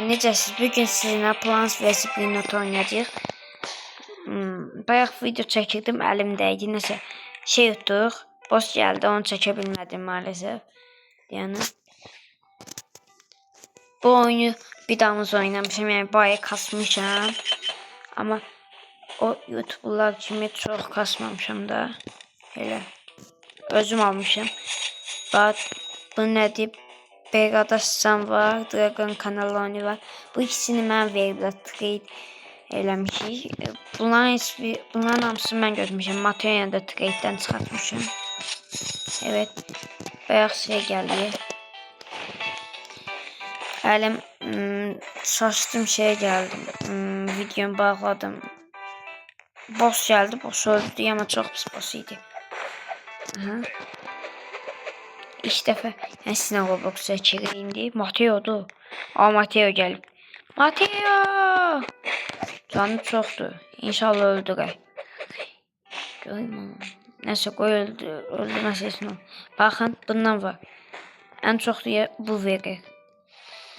Necəsiz? Bugün sizinlə Plants vs Pinot oynayacağıq. Bayaq video çəkirdim, əlimdəydi. Nəsə şey utduq. Boss gəldi, onu çəkə bilmədim maalesef. Yəni bu oyunu bir damız oynamışam, yəni bayağı kasmışam. Amma o YouTube'lar kimi çox kasmamışam da. Elə özüm almışam. Bax bu nədir? Beqadassan var, Dragon Kanaloni var. Bu ikisini mən veriblər, trade eləmişik. Bunların hamısını mən görmüşəm. Materyalını da trade'dən çıxartmışam. Evet, bayaq şey gəldi. Əlim şaşdım şeye gəldim. Videomu bağladım. Boss gəldi, boss öldü ama çox pis boss idi. Aha. İlk dəfə sizinlə Roblox çəkirəm deyib. Mateo'dur. Mateo gəlib. Mateo! Canı çoxdur. İnşallah öldürək. Görüm. Nəsə qoy öldürməsin. Baxın, bundan var. Ən çox deyə bu verir.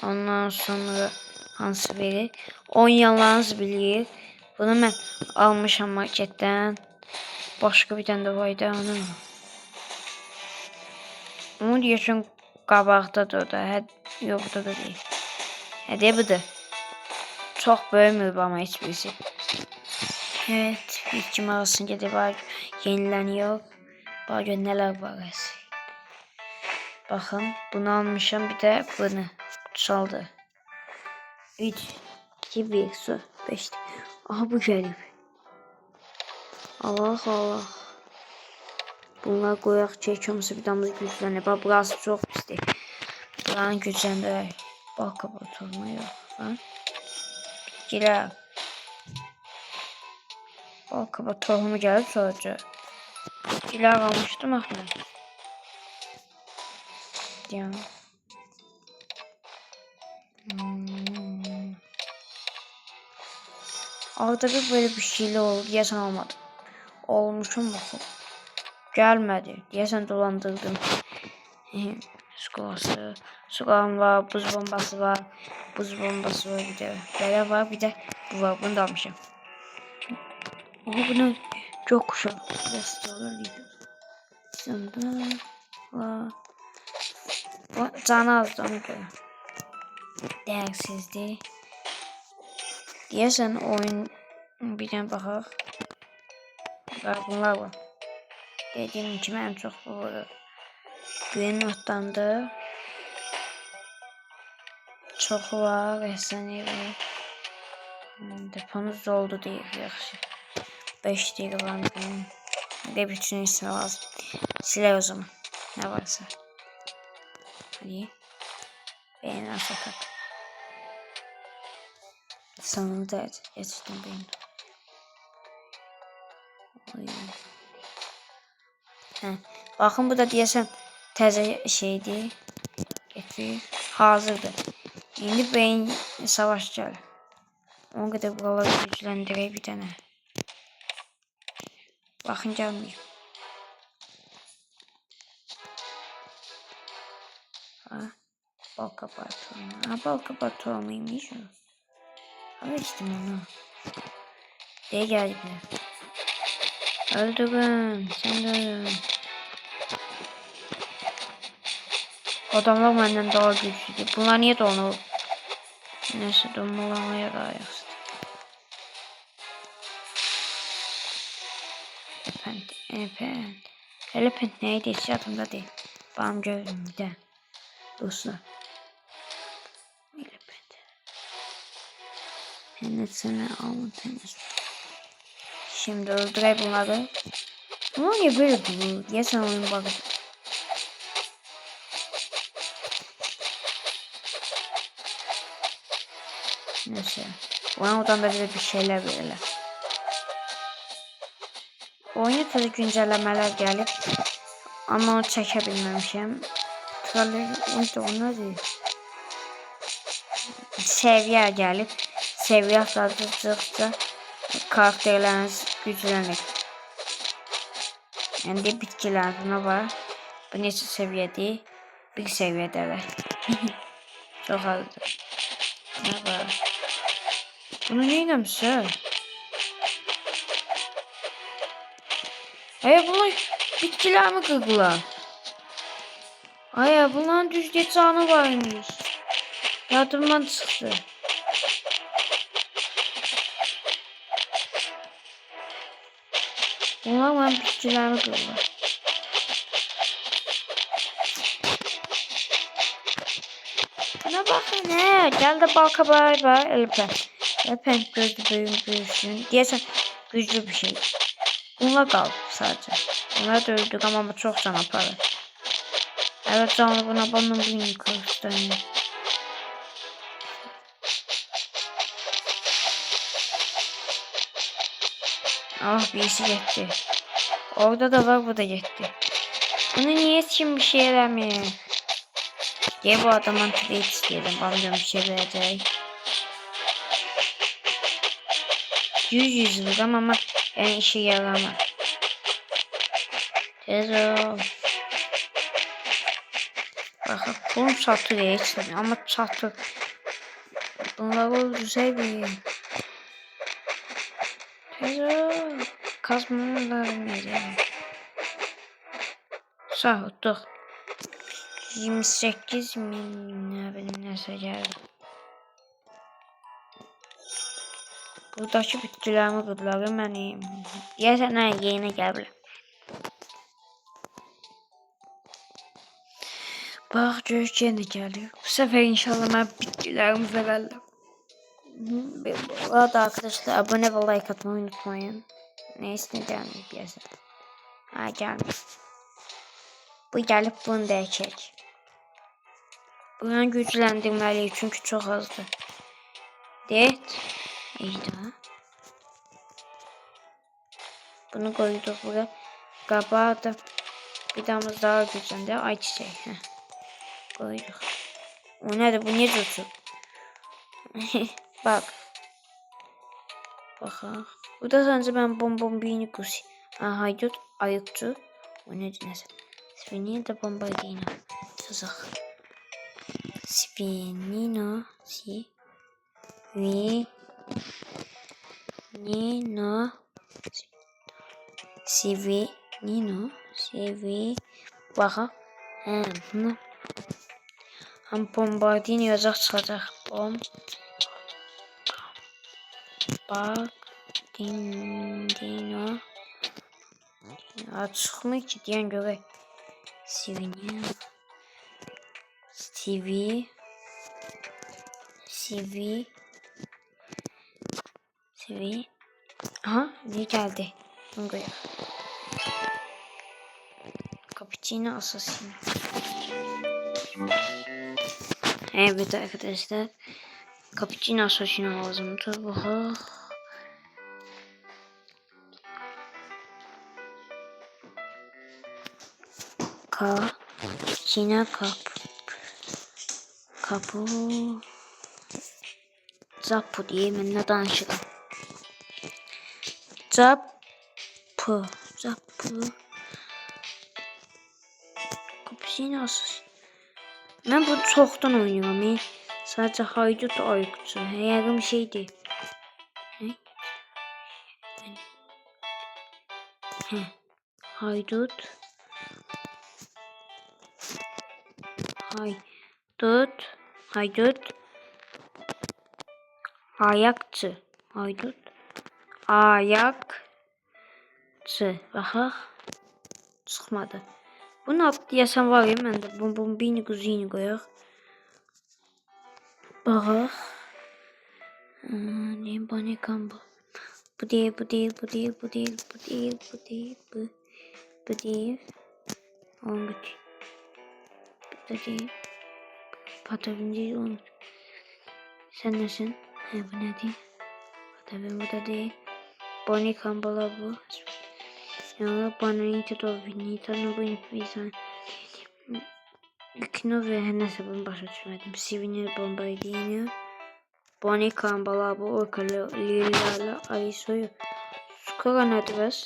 Ondan sonra hansı verir? Oynayanlarınız bilir. Bunu mən almışam marketdən. Başqa bir dənə də var da onu. Onu deyəsən qabaqdadır da. Yox, burada da deyil. Hədiyyə budur. Çox böyümür ama heç birisi. Evet, bitki mağazasına gedib yenileniyor. Bak nələr var. Baxın, bunu almışam, bir də bunu. Çaldı. 3, 2, 1, su, 5. Aha bu gəlib. Allah Allah. Bunlar qoyaq çəkəmsə bir damız güclənir. Bax, burası çox pisdir. Buranın gücləndirək. Bax, kapaturma yox. Gilə. Bax, kapaturma gəlib sadəcə. Gilə almışdım axı. Deyəm. Orada böyle bir şeyler oldu. Diyesen almadım. Olmuşum bakın. Gelmedi. Diyesen dolandırdım. Skolası. Skolam var. Buz bombası var. Buz bombası var bir de. Böyle var bir de bu var. Bunu da almışım. Bunu çok kuşak. Sonra var. Canı azdı onu göre. Değersizdi. Diyesen oyun birden baxaq. Bunlar var. Dediğim kimi en çok bu var. Güven notlandı. Çok var. Efsanevi. Deponuz doldu deyik. Yaxşı. 5 deyik var. Bir bütün ismi lazım. Silə o zaman. Ne varsa. Hadi. Beğenen satak. Sonunda geçtim benim. Bakın bu da diyesen təzə şeydi. Getir. Hazırdır. İndi beyin savaş gəlir. Ona qədər buraları gücləndirək bir dənə. Baxın gəlməyim. Bal kapağı. Bal kapağı mıymış o? Alıştım onu. Diye geldi. Öldürün. Sen de öldürün. Adamlar benden daha güçlüydü. Bunlar niye donur? Neyse donmalamaya da ayaksın. Elepent neydi? Hiç yadımda değil. Bağım gördüm bir de. Dostlar. Hennet sana alın temiz. Şimdi öldürey bunları. Ama niye böyle bu? Niye sen oyun bakın? Neyse. Oradan da bize bir şeyler verirler. Oyuna tabii güncellemeler gelip ama onu çekebilmemişim. Trolleri onlar değil. Seviye gelip seviye atladıkça karakterleriniz güçlenir. Yani de bitkiler var. Bu neçə seviyede? Bir seviyede var. Çok azdır. Ne var? Bunu neylemişsin? Bunlar bitkiler mi kırdılar? Bunların düzgün canı varmış. Yardımdan çıktı. Bunlar benim bitkilerimi kırdılar. Buna bakın gel de balka bay Elpen. Elpen gözü büyüsün. Diyesen güçlü bir şey. Bunlar kaldı sadece. Bunlar da öldük ama bu çok can aparır. Evet canlı buna bunun büyüğünü kırıştırıyor. Birisi gitti. Orada da var, bu da gitti. Bunu niye şimdi bir şey vermiyor? Diye bu adamın trade isteyelim. Bana bir şey verecek. 100 lira ama yani işe yaramaz. Tezo. Bakın bunu satıyor hiç ama satıyor. Bunları güzel bir. Tezo. Kazmalarım yiyeceğim. Sağ 28 bin ne benim neyse geldi. Buradaki bitkilerimi kırdılar benim. Deyəsən yeni gəlbir. Bax görüş yenə gəlir. Bu sefer inşallah mən bitkilərimi verərlər. Bu arada arkadaşlar abone ve like atmayı unutmayın. Neyse gelmeyip yazın. Gelmiş. Bu gelip bunu değişecek. Bunu güçlendirmeliyim çünkü çok azdı. Evet. İyiydi ha. Bunu koyduk buraya. Kabağı da bir damız daha güçlendi. Ayçiçeği. Koyduk. O nerede? Bu niye dursun? Bak. Bakalım. Bu da sence ben bombini kusi. Haydut ayıkçı. O ne dinlesin? Svinino da bombardino. Tuzak. Svinino. Svinino. Bakalım. Bunu. Hem bombardino yazak çıkacak. Bombardino. Çıkmıyor ki diyen göre. Svinino. Aha ne geldi? Bunu koyalım. Cappuccino Assassin. Evet arkadaşlar. Cappuccino Assassin lazımdı. Bakalım. Cappuccino Kapı. Zappu diye benimle danışalım. Zappu. Cappuccino Assassin. Ben bu çoxdan oynuyorum. Sadece haydut ayıqçı. Yarım bir şey değil. Haydut. Ayakçı. Ayakçı. Baxa. Çıxmadı. Bunu atlayasan var ya, mən də bombini kuzini koyaq. Baxaq. Neyim banikan bu. Bu değil. Onu götür. Bu da değil. Patavin değil onu. Sen nesin? Bu ne değil? Patavin bu da değil. Banikan bala bu. Yani bana nita dovinita no bu insan. İkino ve nasıl bunu başa düşmedim. Sivini bombardino. Banikan bala bu orkalı lilala aysoyu. Skora nedir bas?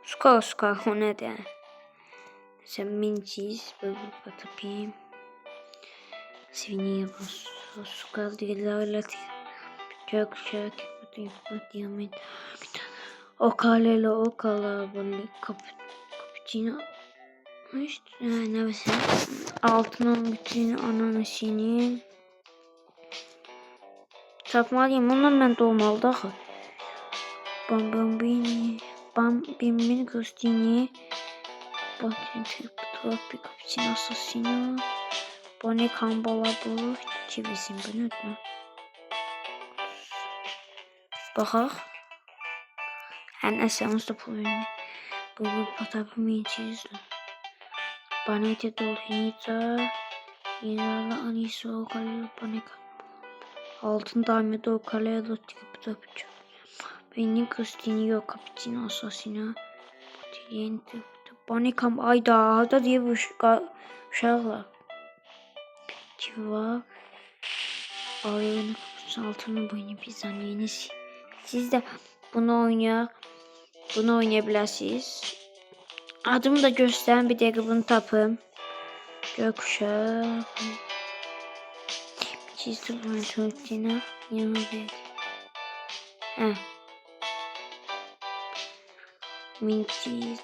Skor o nedir yani? Sen minçiz böyle patapim. Siviniye bas. su kaldırılarla gökçek diamant okalele okala böyle cappuccino işte ne mesela altının bütün ananasını tapmalıyım. Ondan ben doğmalı daha. Bambini Costini Tropi Cappuccino Assassino Boni Kambola bu çivisin bunu mu? Baxaq. Ən əsəmizdə pulunu. Bu patapı minçiz. Banete Dolhinita Yinala Aniso Kalil Panika Altın Daimede o kaleye dotikip tapacak. Benim Costini Cappuccino Assassino Potiliente Panikam ayda da diye bu uşaqlar. Civak Ağrı'nın kapısı altını boyunu bizden yenisi. Siz de bunu oynayabilirsiniz. Adımı da gösteren bir dakika bunu tapım. Gökkuşağı. Çizdi bunu Türkçe'ne. Yanına bir. Minçiz.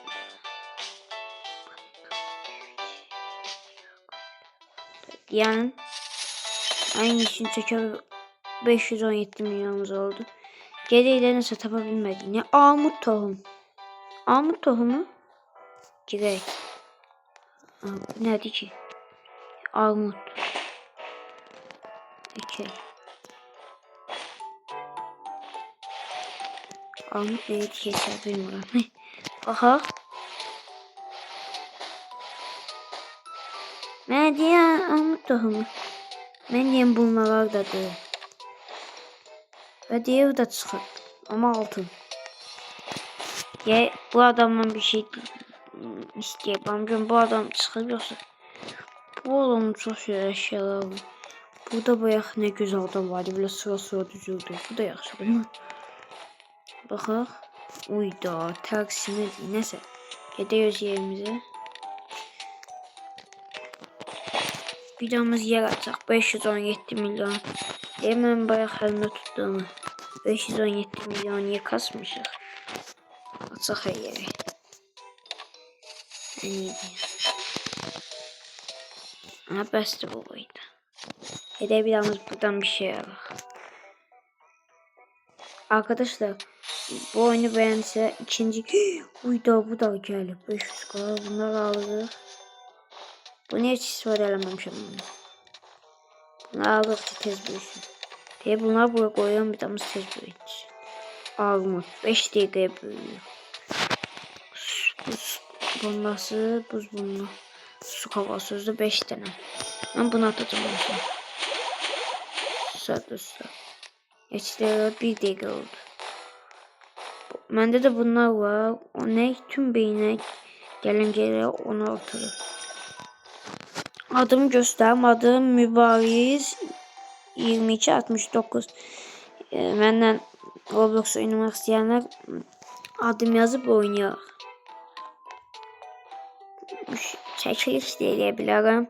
Yani aynısını çeker 517 milyonumuz oldu. Geriyle nasıl tapabilmediğini. Armut tohum. Armut tohumu. Girek. Nerede ki? Armut. İki. Armut neydi geçer bilmiyorum. Aha. Ne diye armut tohumu. Ben diyeyim bulmalar da değil. Ve diğeri de çıkar. Ama altın. Ya bu adamdan bir şey isteyeyim. Bu adam çıkar yoksa. Bu adamın çok şey eşyalar var. Burada bayağı ne güzel adam vardı. Böyle sıra düzüldü. Bu da yaxşı değil mi? Baxaq. Uyda. Təqsim edik. Nəsə. Gedəyiz yerimize. Videomuz yer açaq. 517 milyon. Hemen bayağı əlimdə tutduğumu. 517 milyon niye kasmışıq? Açaq hər yeri. Ama bəsdir bu boyda. Videomuz buradan bir şey alaq. Arkadaşlar bu oyunu beğense ikinci uyda bu da gelip 500k bunları alırıq. Bu niye hiç istifade eləməmişəm bunu. Bunları aldıqca tez büyüsün. Diye bunları buraya koyuyorum bir damız tez büyütür. Armut 5 dəqiqəyə büyüyor. Buz bombası, buz bomba. Su kavasözü 5 tane. Ben bunu atacağım. Susa. Geçti 1 dəqiqə oldu. Məndə də bunlar var. O ne? Tüm beyine gelen onu atırır. Adımı göstereyim. Adım Mübariz 2269. Məndən Roblox oynamaq istəyənlər adım yazıb oynayaq. Çəkiliş də eləyə bilərəm.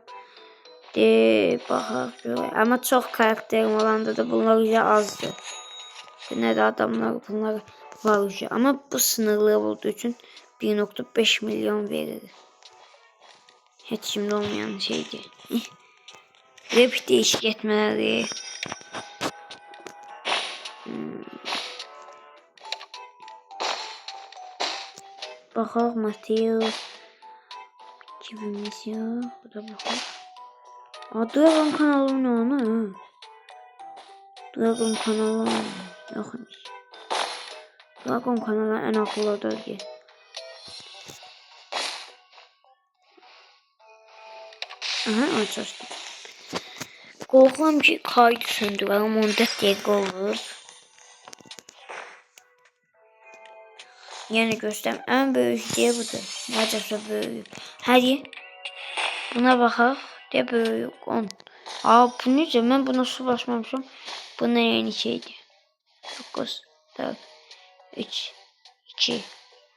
Baxaq. Amma çox karakterim olanda da bunlar azdır. Ne de adamlar bunlar var. Ama bu sınırlı olduğu için 1.5 milyon verir. Hiç şimdi olmayan şeydi. Rap değişik etmeleri. Bakaq Mateo. Kimimiz ya? Bu da bakaq. Dragon kanalım ne onu? Dragon kanalı yokmuş. Dragon kanalı en akıllı bölge. Aha açmıştım. Korkuyorum ki kaydı söndürürüm 14 dakika olur. Yani göstereyim en büyük diye budur. Acaba büyük. Hadi. Buna bakaq. De büyük 10. Bu nece? Ben buna su basmamışım. Bu ne yeni şeydi? 9, 4, 3, 2,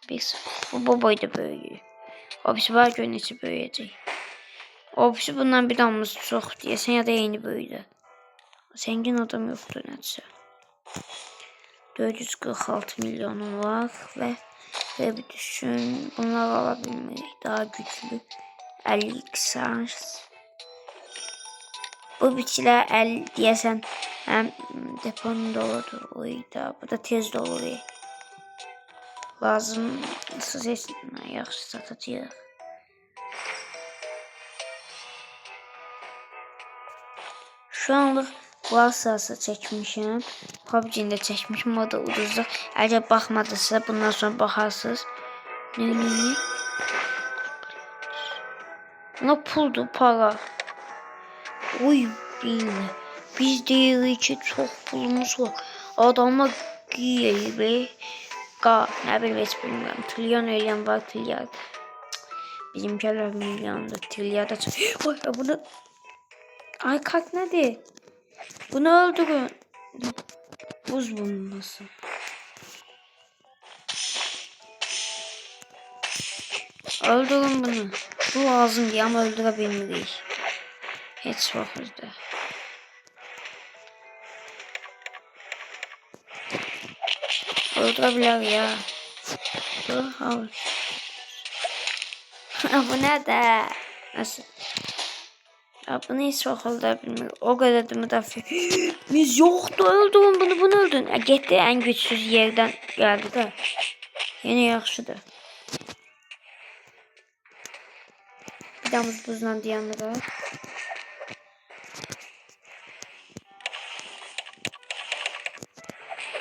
1. Bu boyda büyüyor. Hepsi var görünüşü büyüyecek. Hepsi bundan bir damlası çok diyesen ya da yeni büyüdü. Zengin adam yoktu nəticə. 446 milyonum var ve bir düşün. Bunlar alabilmek daha güçlü. 50 kısas. Bu bitkiler 50 diyesen hem deponun doludur. Oyda. Bu da tez doluyor. Lazım seçimler yaxşı satacağıq. Şu anlık Brawl çekmişim. PUBG'de çekmişim. O da ucuzda. Eğer bakmadıysa bundan sonra bakarsınız. Ne? Buna puldu, para. Uy bilmiyorum. Biz deyirik ki çok pulumuz var. Adamlar giyiyor be. Ne bileyim hiç bilmiyorum. Trilyon öyle var trilyar. Bizimkiler milyonda trilyarda çıkıyor. Bunu... Ay kalk nedir? Bunu öldürün. Buz bulunması. Öldürün bunu. Bu lazım diye ama öldürebilmeliyiz. Hiç vakıfta. Öldürebilir ya. Bu ne de? Nasıl? Ya bunu hiç vakıfta bilmiyorum. O kadar da müdafi. Biz yoktu öldürün bunu öldürün. Gitti en güçsüz yerden geldi de. Yine yaxşıdır. Bir damız buzla diyanlığa.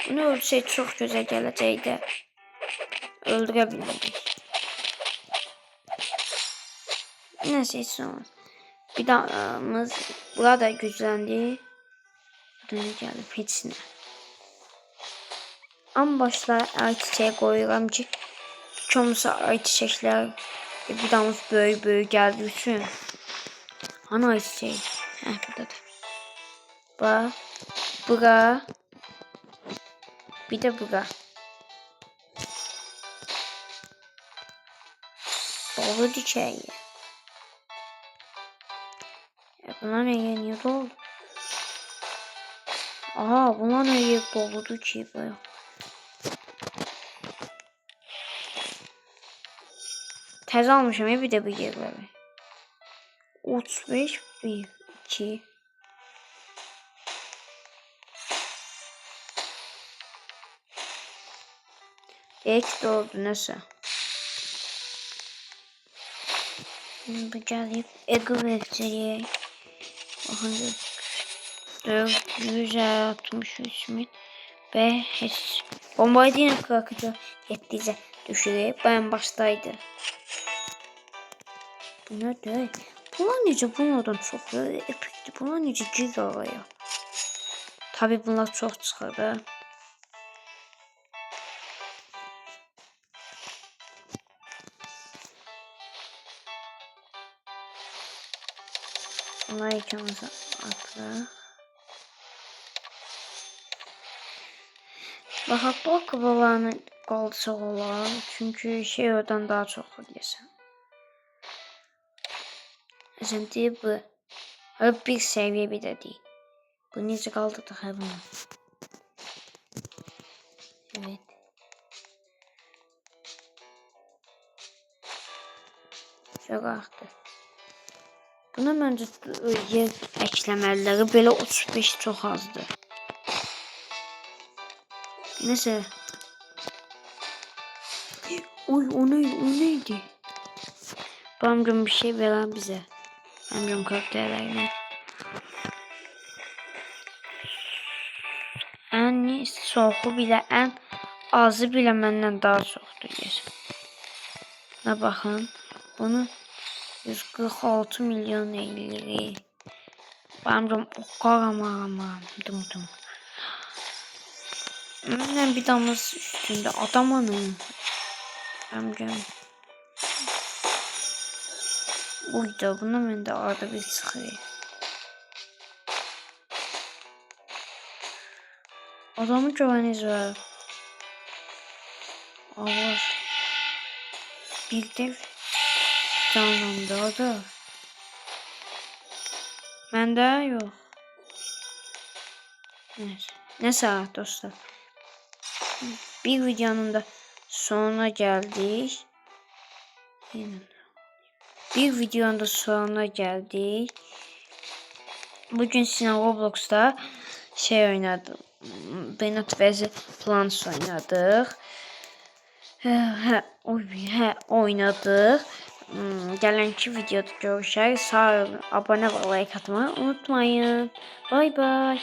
Bunu ölçsək çok güzel gələcəkdə. Öldürebiliriz. Neyse hiç olmaz. Bir damız burada gücləndi. Dönə gəlib hepsine. Ama başlar ayçiçeğe koyuram ki çoğumsa ayçiçekler bir damız böyük geldiği için. Hani ayçiçeği? Heh buradadır. Bak. Bura. Bir de bura. Dolu çiçeği. Buna ne yeniyor dolu? Aha buna ne yiyip doludu ki böyle. Tez almışım ya bir de bir yerleri. 35 1 2 Ek oldu nasıl? Bu gelip ego vereceği. Bakın 463 bin ve hiç bombayı yine bırakacak yettiğince düşürüyor. Ben baştaydı. Bu ne değil? Bunlar necə bunlardan çox epikdir. Bunlar necə giga ya? Tabi bunlar çox çıxır da. Bunlar ikimiz atlı. Bak babanın qalçıq olar. Çünkü şey oradan daha çox ödəyəsən. Sen deyib bu. Hep bir seviye bir de değil. Bu necə qaldırdıq hə bunu. Evet. Çok arttı. Buna məncə yer əkləməliləri belə 35 çox azdır. Neyse. Oy o neydi? Bu amcam bir şey veren bize. Amcam karakterlerine. En soğuğu bile en azı bile benden daha soğuktur yer. Ne bakın. Bunu 146 milyon elleri. Bu amcam o karama dım. Hemen bir damız üstünde adam hanım. Amcam. Uydu buna mən də arada bir çıxır. Adamın güveniz var. Allah. Bir de canlandı o da. Məndə yox. Evet. Neyse dostlar. Bir videonun da sonuna geldik. Bir videonun da sonuna geldik. Bugün sizinle Roblox'ta şey oynadım. Bennett vs Plants oynadık. Oynadık. Gelenki videoda görüşürüz. Sağ olun. Abone ve like atmayı unutmayın. Bay bay.